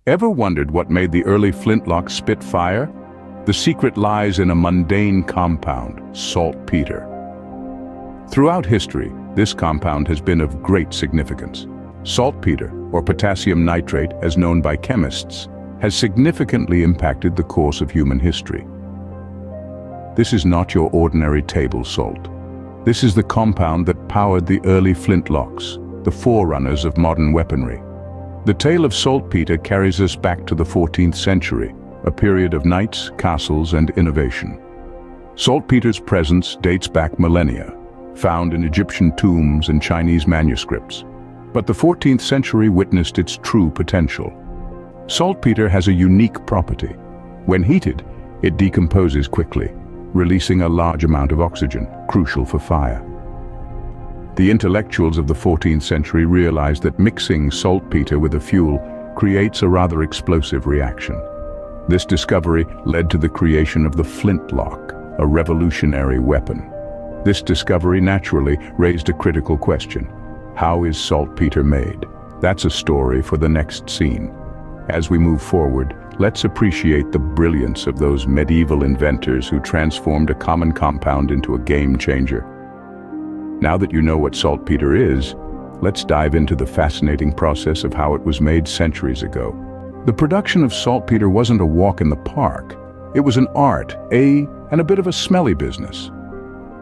Ever wondered what made the early flintlocks spit fire? The secret lies in a mundane compound, saltpeter. Throughout history, this compound has been of great significance. Saltpeter, or potassium nitrate as known by chemists, has significantly impacted the course of human history. This is not your ordinary table salt. This is the compound that powered the early flintlocks, the forerunners of modern weaponry. The tale of saltpeter carries us back to the 14th century, a period of knights, castles, and innovation. Saltpeter's presence dates back millennia, found in Egyptian tombs and Chinese manuscripts. But the 14th century witnessed its true potential. Saltpeter has a unique property. When heated, it decomposes quickly, releasing a large amount of oxygen, crucial for fire. The intellectuals of the 14th century realized that mixing saltpeter with a fuel creates a rather explosive reaction. This discovery led to the creation of the flintlock, a revolutionary weapon. This discovery naturally raised a critical question. How is saltpeter made? That's a story for the next scene. As we move forward, let's appreciate the brilliance of those medieval inventors who transformed a common compound into a game changer. Now that you know what saltpeter is, let's dive into the fascinating process of how it was made centuries ago. The production of saltpeter wasn't a walk in the park. It was an art, and a bit of a smelly business.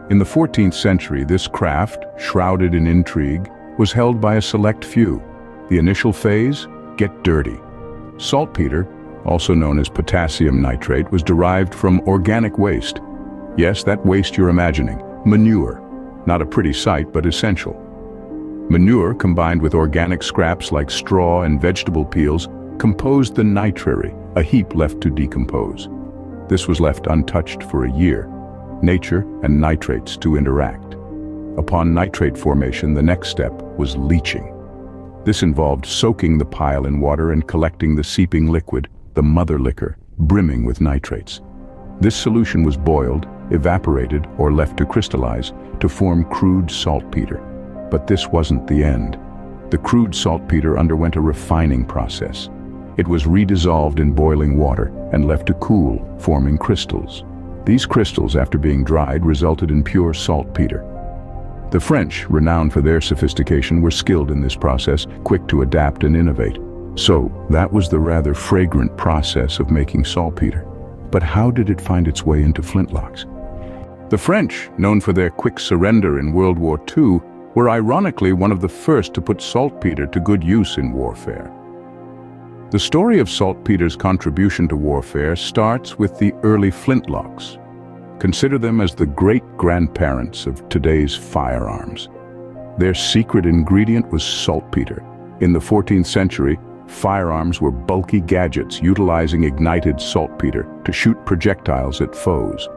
In the 14th century, this craft, shrouded in intrigue, was held by a select few. The initial phase, get dirty. Saltpeter, also known as potassium nitrate, was derived from organic waste. Yes, that waste you're imagining, manure. Not a pretty sight, but essential. Manure, combined with organic scraps like straw and vegetable peels, composed the nitrary, a heap left to decompose. This was left untouched for a year. Nature and nitrates to interact. Upon nitrate formation, the next step was leaching. This involved soaking the pile in water and collecting the seeping liquid, the mother liquor, brimming with nitrates. This solution was boiled, evaporated, or left to crystallize to form crude saltpeter. But this wasn't the end. The crude saltpeter underwent a refining process. It was redissolved in boiling water and left to cool, forming crystals. These crystals, after being dried, resulted in pure saltpeter. The French, renowned for their sophistication, were skilled in this process, quick to adapt and innovate. So, that was the rather fragrant process of making saltpeter. But how did it find its way into flintlocks? The French, known for their quick surrender in World War II, were ironically one of the first to put saltpeter to good use in warfare. The story of saltpeter's contribution to warfare starts with the early flintlocks. Consider them as the great-grandparents of today's firearms. Their secret ingredient was saltpeter. In the 14th century, firearms were bulky gadgets utilizing ignited saltpeter to shoot projectiles at foes.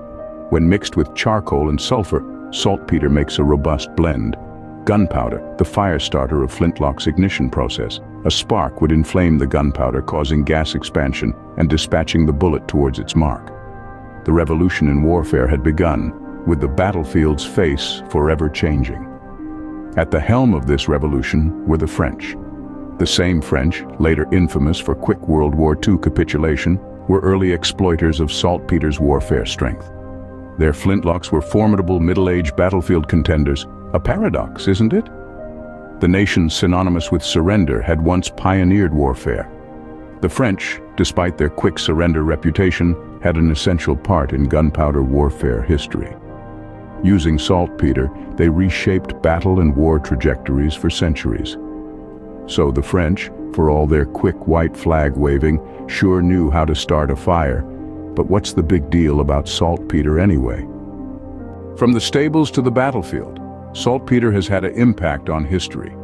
When mixed with charcoal and sulfur, saltpeter makes a robust blend. Gunpowder, the fire starter of flintlock's ignition process. A spark would inflame the gunpowder, causing gas expansion and dispatching the bullet towards its mark. The revolution in warfare had begun, with the battlefield's face forever changing. At the helm of this revolution were the French. The same French, later infamous for quick World War II capitulation, were early exploiters of saltpeter's warfare strength. Their flintlocks were formidable middle-aged battlefield contenders. A paradox, isn't it? The nation synonymous with surrender had once pioneered warfare. The French, despite their quick surrender reputation, had an essential part in gunpowder warfare history. Using saltpeter, they reshaped battle and war trajectories for centuries. So the French, for all their quick white flag waving, sure knew how to start a fire. But what's the big deal about saltpeter anyway? From the stables to the battlefield, saltpeter has had an impact on history.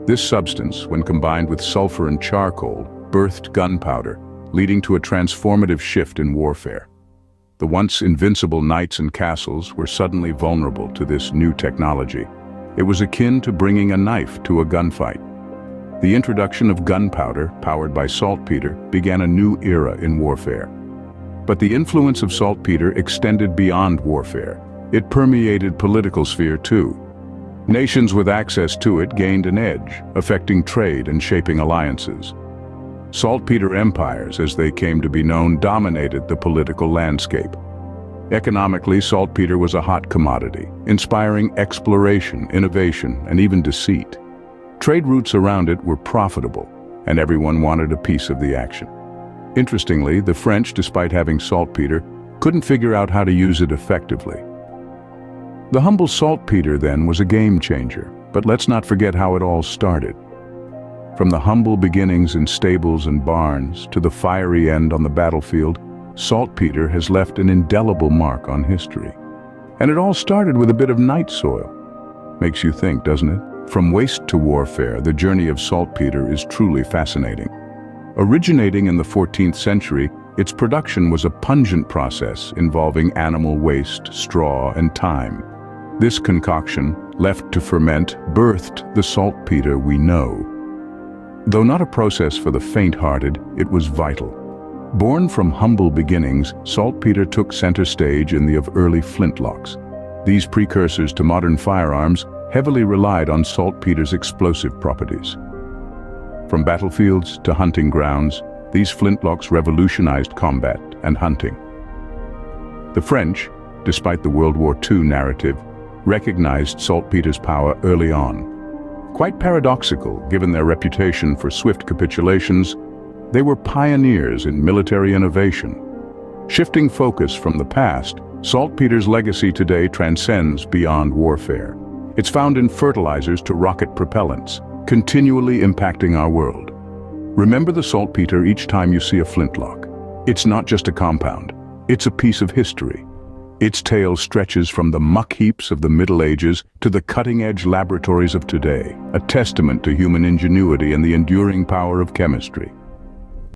This substance, when combined with sulfur and charcoal, birthed gunpowder, leading to a transformative shift in warfare. The once invincible knights and castles were suddenly vulnerable to this new technology. It was akin to bringing a knife to a gunfight. The introduction of gunpowder, powered by saltpeter, began a new era in warfare. But the influence of saltpeter extended beyond warfare. It permeated political sphere too. Nations with access to it gained an edge, affecting trade and shaping alliances. Saltpeter empires, as they came to be known, dominated the political landscape. Economically, saltpeter was a hot commodity, inspiring exploration, innovation, and even deceit. Trade routes around it were profitable, and everyone wanted a piece of the action. Interestingly, the French, despite having saltpeter, couldn't figure out how to use it effectively. The humble saltpeter, then, was a game changer, but let's not forget how it all started. From the humble beginnings in stables and barns to the fiery end on the battlefield, saltpeter has left an indelible mark on history. And it all started with a bit of night soil. Makes you think, doesn't it? From waste to warfare, the journey of saltpeter is truly fascinating. Originating in the 14th century, its production was a pungent process involving animal waste, straw, and thyme. This concoction, left to ferment, birthed the saltpeter we know. Though not a process for the faint-hearted, it was vital. Born from humble beginnings, saltpeter took center stage in the early flintlocks. These precursors to modern firearms heavily relied on saltpeter's explosive properties. From battlefields to hunting grounds, these flintlocks revolutionized combat and hunting. The French, despite the World War II narrative, recognized saltpeter's power early on. Quite paradoxical, given their reputation for swift capitulations, they were pioneers in military innovation. Shifting focus from the past, saltpeter's legacy today transcends beyond warfare. It's found in fertilizers to rocket propellants, continually impacting our world. Remember the saltpeter each time you see a flintlock. It's not just a compound, it's a piece of history. Its tale stretches from the muck heaps of the Middle Ages to the cutting-edge laboratories of today, a testament to human ingenuity and the enduring power of chemistry.